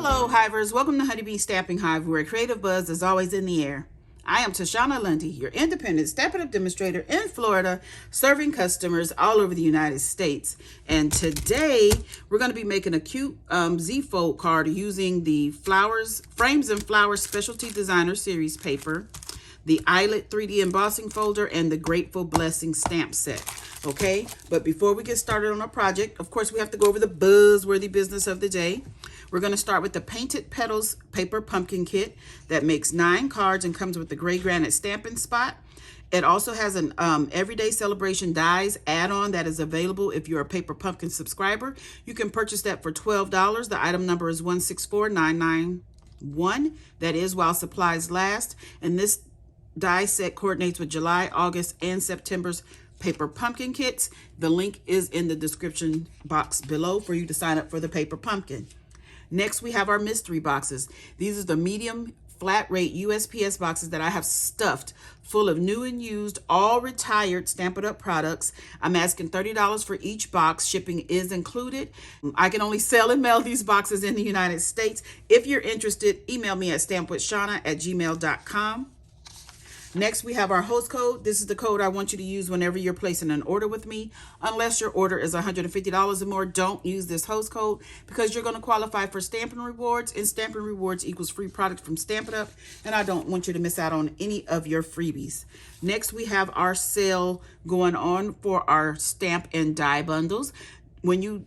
Hello, Hivers. Welcome to Honeybee Stamping Hive, where creative buzz is always in the air. I am Tashana Lundy, your independent Stampin' Up demonstrator in Florida, serving customers all over the United States. And today, we're going to be making a cute Z-fold card using the Frames and Flowers Specialty Designer Series paper, the Eyelet 3D embossing folder, and the Grateful Blessing stamp set. Okay, but before we get started on our project, of course, we have to go over the buzzworthy business of the day. We're going to start with the Painted Petals Paper Pumpkin Kit that makes 9 cards and comes with the gray granite stamping spot. It also has an Everyday Celebration Dies add-on that is available if you're a Paper Pumpkin subscriber. You can purchase that for $12. The item number is 164991. That is while supplies last. And this die set coordinates with July, August, and September's Paper Pumpkin kits. The link is in the description box below for you to sign up for the Paper Pumpkin. Next, we have our mystery boxes. These are the medium flat rate USPS boxes that I have stuffed full of new and used, all retired Stampin' Up products. I'm asking $30 for each box. Shipping is included. I can only sell and mail these boxes in the United States. If you're interested, email me at stampwithshana@gmail.com. Next, we have our host code. This is the code I want you to use whenever you're placing an order with me. Unless your order is $150 or more, don't use this host code because you're going to qualify for Stampin' Rewards, and Stampin' Rewards equals free product from Stampin' Up, and I don't want you to miss out on any of your freebies. Next, we have our sale going on for our stamp and die bundles. When you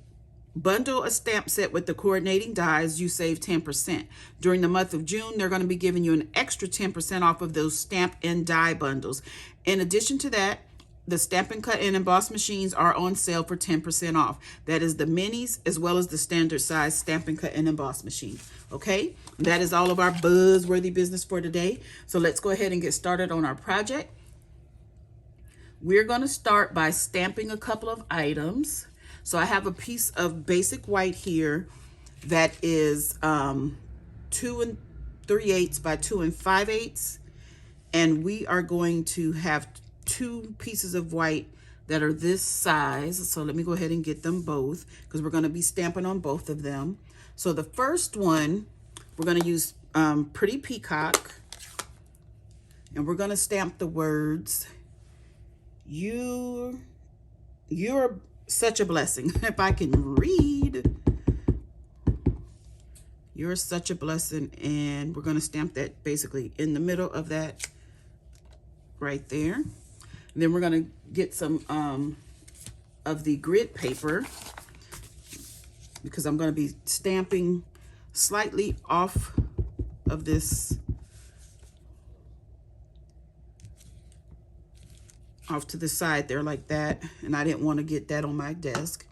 bundle a stamp set with the coordinating dies, you save 10%. During the month of June, they're going to be giving you an extra 10% off of those stamp and die bundles. In addition to that, the Stampin' Cut and Emboss machines are on sale for 10% off. That is the minis as well as the standard size Stampin' Cut and Emboss machine. Okay, that is all of our buzzworthy business for today. So let's go ahead and get started on our project. We're going to start by stamping a couple of items. So I have a piece of basic white here that is 2 3/8 by 2 5/8, and we are going to have 2 pieces of white that are this size. So let me go ahead and get them both because we're going to be stamping on both of them. So the first one, we're going to use Pretty Peacock, and we're going to stamp the words, you're such a blessing. If I can read, you're such a blessing. And we're going to stamp that basically in the middle of that right there. And then we're going to get some of the grid paper because I'm going to be stamping slightly off of this, off to the side there like that, and I didn't want to get that on my desk.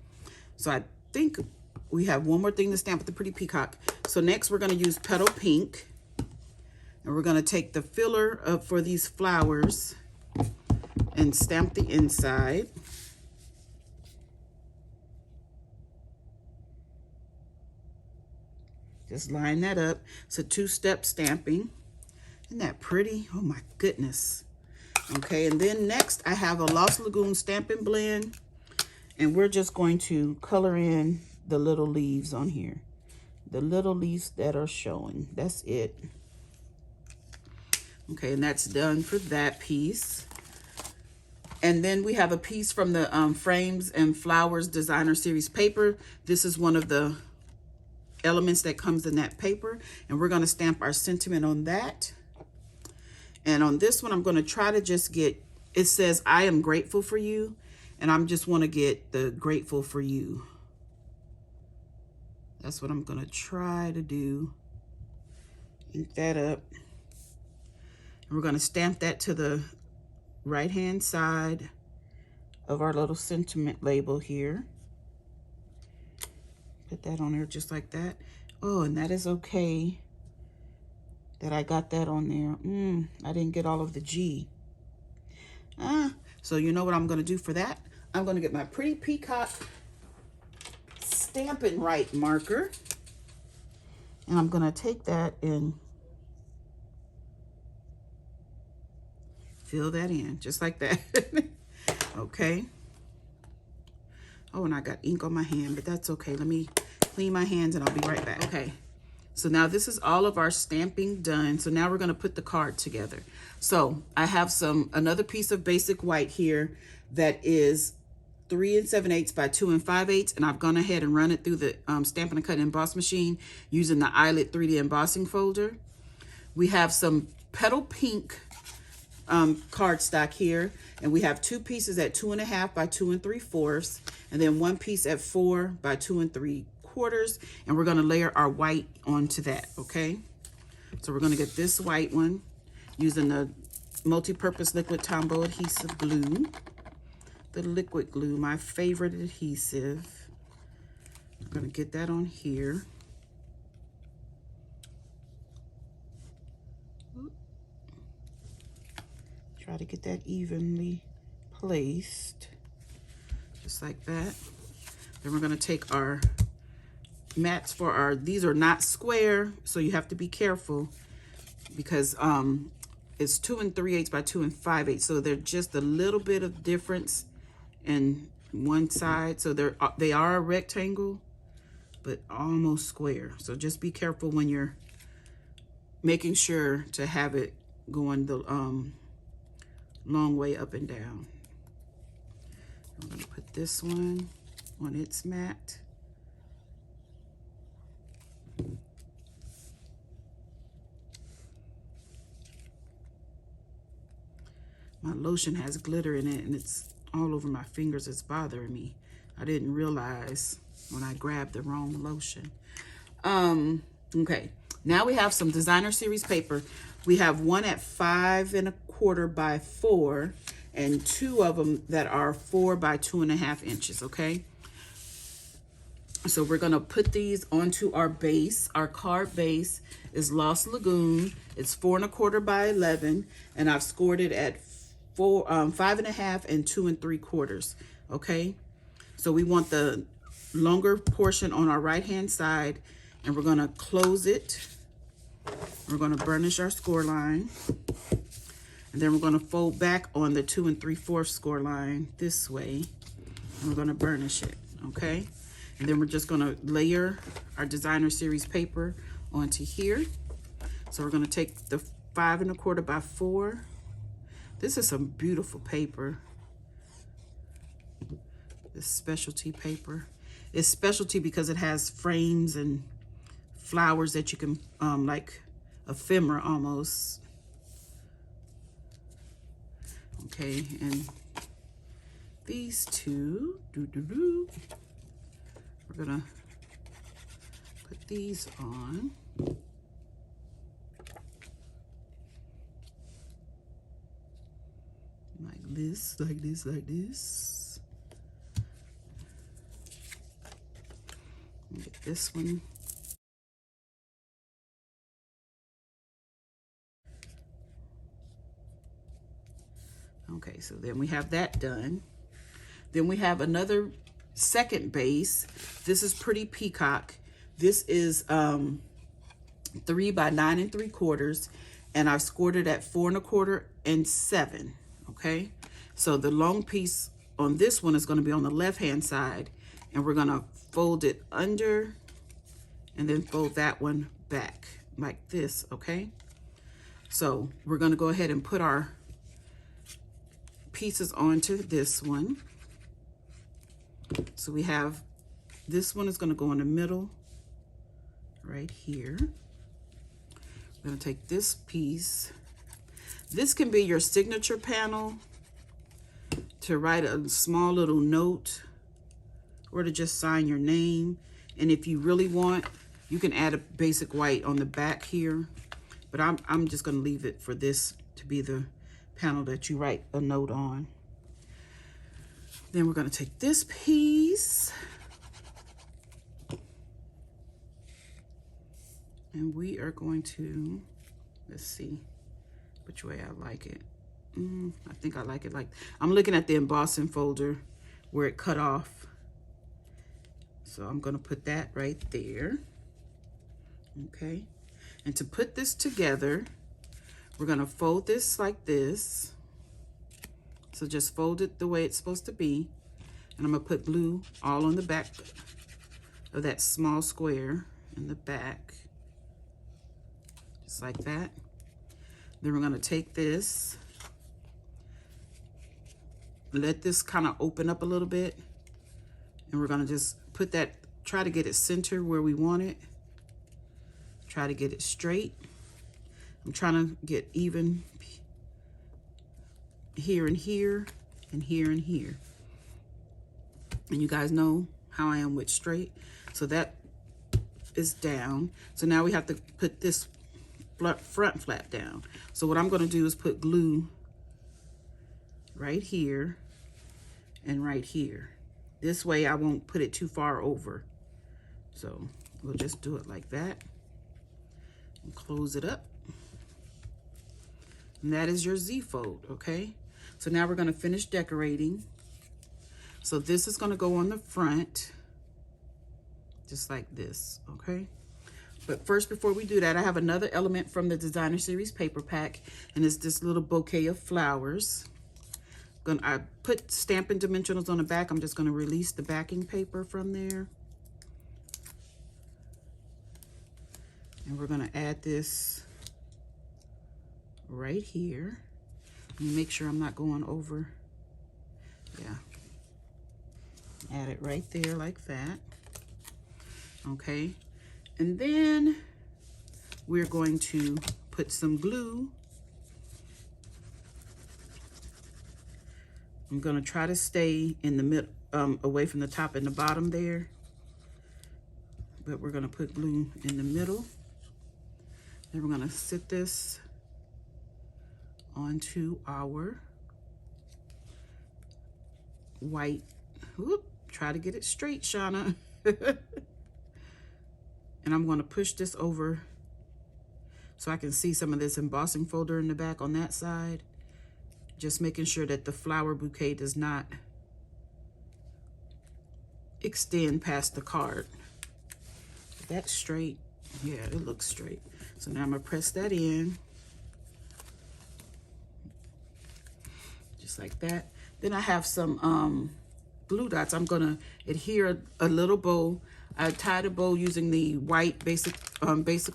So I think we have one more thing to stamp with the Pretty Peacock. So next we're going to use Petal Pink, and we're going to take the filler up for these flowers and stamp the inside. Just line that up. It's a 2-step stamping. Isn't that pretty? Oh my goodness. Okay, and then next I have a Lost Lagoon Stampin' Blend, and we're just going to color in the little leaves on here. The little leaves that are showing, that's it. Okay, and that's done for that piece. And then we have a piece from the Frames and Flowers Designer Series paper. This is one of the elements that comes in that paper, and we're going to stamp our sentiment on that. And on this one, I'm going to try to just get, it says, I am grateful for you. And I just want to get the grateful for you. That's what I'm going to try to do. Ink that up. And we're going to stamp that to the right-hand side of our little sentiment label here. Put that on there just like that. Oh, and that is okay that I got that on there. I didn't get all of the G. So you know what I'm going to do for that? I'm going to get my Pretty Peacock Stampin' Right marker, and I'm going to take that and fill that in just like that. Okay. Oh, and I got ink on my hand, but that's okay. Let me clean my hands and I'll be right back. Okay. So now this is all of our stamping done. So now we're going to put the card together. So I have another piece of basic white here that is 3 7/8 by 2 5/8, and I've gone ahead and run it through the Stampin' and Cut Emboss machine using the Eyelet 3D embossing folder. We have some petal pink cardstock here, and we have 2 pieces at 2 1/2 by 2 3/4, and then 1 piece at 4 by 2 3/4, and we're going to layer our white onto that. Okay, so we're going to get this white one using the multi-purpose liquid Tombow adhesive glue, the liquid glue, my favorite adhesive. I'm going to get that on here. Try to get that evenly placed, just like that. Then we're going to take our mats for our, these are not square, so you have to be careful because it's 2 3/8 by 2 5/8, so they're just a little bit of difference in one side. So they are a rectangle, but almost square. So just be careful when you're making sure to have it going the long way up and down. I'm going to put this one on its mat. My lotion has glitter in it and it's all over my fingers. It's bothering me. I didn't realize when I grabbed the wrong lotion. Okay, now we have some designer series paper. We have one at 5 1/4 by 4 and 2 of them that are 4 by 2 1/2 inches. Okay, so we're gonna put these onto our base. Our card base is Lost Lagoon. It's 4 1/4 by 11, and I've scored it at 5 1/2 and 2 3/4. Okay, so we want the longer portion on our right hand side, and we're gonna close it. We're gonna burnish our score line, and then we're gonna fold back on the 2 3/4 score line this way, and we're gonna burnish it. Okay, and then we're just gonna layer our designer series paper onto here. So we're gonna take the 5 1/4 by 4. This is some beautiful paper. This specialty paper. It's specialty because it has frames and flowers that you can, like ephemera almost. Okay, and these two, we're gonna put these on. Like this, like this, like this. Get this one. Okay, so then we have that done. Then we have another second base. This is Pretty Peacock. This is 3 by 9 3/4, and I've scored it at 4 1/4 and 7. Okay, so the long piece on this one is going to be on the left hand side, and we're going to fold it under and then fold that one back like this. Okay, so we're going to go ahead and put our pieces onto this one. So we have, this one is going to go in the middle right here. We're going to take this piece. This can be your signature panel to write a small little note or to just sign your name. And if you really want, you can add a basic white on the back here, but I'm just going to leave it for this to be the panel that you write a note on. Then we're going to take this piece and we are going to, let's see which way I like it. I think I like it like, I'm looking at the embossing folder where it cut off. So I'm going to put that right there. Okay. And to put this together, we're going to fold this like this. So just fold it the way it's supposed to be. And I'm going to put glue all on the back of that small square in the back. just like that. Then we're going to take this, let this kind of open up a little bit, and we're going to just put that, try to get it centered where we want it. Try to get it straight. I'm trying to get even here and here and here and here. And you guys know how I am with straight. So that is down. So now we have to put this front flap down. So what I'm going to do is put glue right here and right here. This way I won't put it too far over. So we'll just do it like that and close it up. And that is your Z fold, okay? So now we're going to finish decorating. So this is going to go on the front, just like this, okay? But first, before we do that, I have another element from the Designer Series paper pack, and it's this little bouquet of flowers. I put Stampin' Dimensionals on the back. I'm just going to release the backing paper from there. And we're going to add this right here. Let me make sure I'm not going over. Yeah. Add it right there like that. Okay. And then we're going to put some glue. I'm going to try to stay in the middle, away from the top and the bottom there. But we're going to put glue in the middle. Then we're going to sit this onto our white. Whoop, try to get it straight, Shauna. And I'm going to push this over so I can see some of this embossing folder in the back on that side. Just making sure that the flower bouquet does not extend past the card. That's straight. Yeah, it looks straight. So now I'm going to press that in. Just like that. Then I have some glue dots. I'm going to adhere a little bow. I tied a bow using the white basic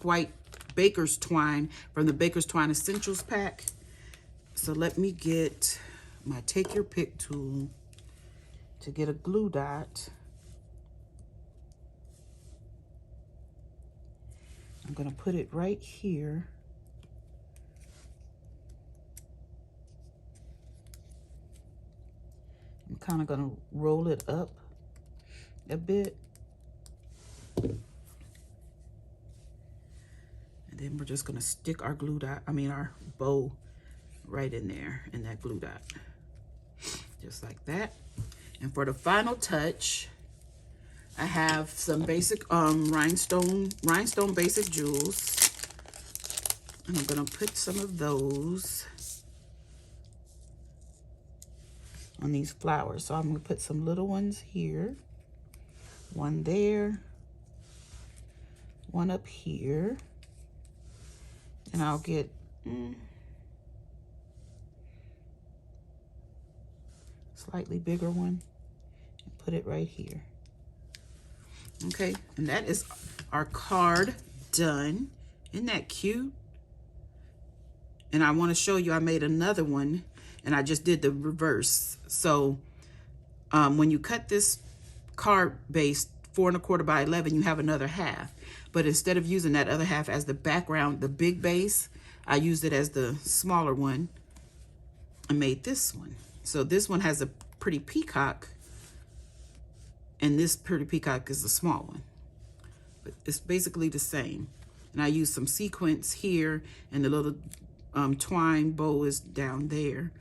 white baker's twine from the Baker's Twine Essentials pack. So let me get my take your pick tool to get a glue dot. I'm going to put it right here. I'm kind of going to roll it up a bit. And then we're just going to stick our glue dot, our bow right in there in that glue dot. Just like that. And for the final touch, I have some basic rhinestone basic jewels. And I'm going to put some of those on these flowers. So I'm going to put some little ones here. One there. One up here. And I'll get slightly bigger one and put it right here. Okay, and that is our card done. Isn't that cute? And I want to show you, I made another one and I just did the reverse. So when you cut this card base 4 1/4 by 11, you have another half. But instead of using that other half as the background, the big base, I used it as the smaller one. I made this one. So this one has a pretty peacock, and this pretty peacock is the small one. But it's basically the same. And I used some sequins here, and the little twine bow is down there.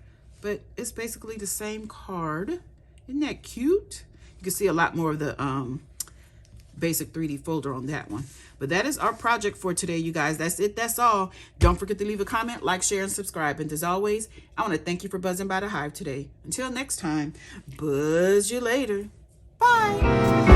But it's basically the same card. Isn't that cute? You can see a lot more of the basic 3D folder on that one. But that is our project for today, you guys. That's it. That's all. Don't forget to leave a comment, like, share, and subscribe. And as always, I want to thank you for buzzing by the Hive today. Until next time, buzz you later. Bye.